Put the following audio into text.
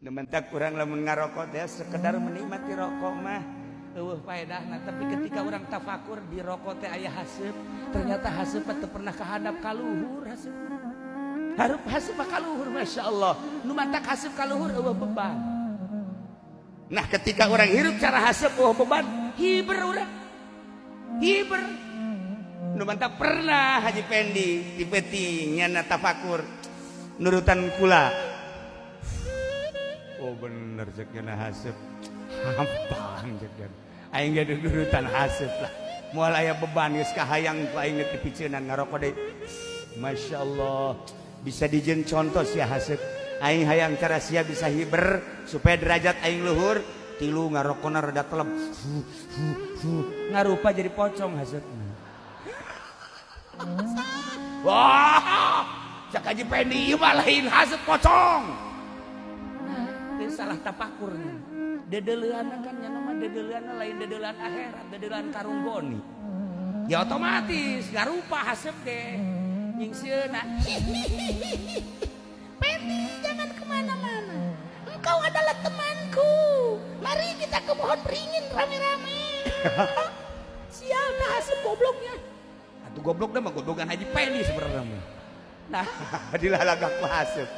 Nementak kurang lamun ngarokok teh sekedar menikmati rokok mah eueuh faedahna, tapi ketika orang tafakur di rokok teh aya haseup, ternyata haseup teh pernah kahadap ka luhur haseup. Hareup haseup ka luhur masyaallah. Nu mantak haseup ka luhur eueuh beban. Nah, ketika orang hirup cara haseup eueuh beban, hiber urang. Hiber. Nu mantak pernah Haji Pendi di peti nyana tafakur nurutan kula. Oh bener cekna haseup hampang cekna aing ge dudurutan haseup lah moal aya beban geus kahayang ku aing teh piceunan ngarokok deui masyaallah bisa dijieun contoh sia haseup aing hayang cara sia bisa hiber supaya derajat aing luhur tilu ngarokona rada teleb ngarupa jadi pocong haseupna wah cak Haji Pendi ieu mah lain haseup pocong. Dia salah tapakurnya. Dedeleana kan nya nama dedeleana lain dedelan akhirat, dedelan karung goni. Ya otomatis ngarupa haseup ge. Nyingseuna. Pendi, jangan kemana-mana. Engkau adalah temanku. Mari kita ke pohon beringin rame-rame. Sial dah haseup gobloknya. Atuh goblok dah mah goblogan Haji Pendi sebenarnya. Nah, dilalagak ku haseup.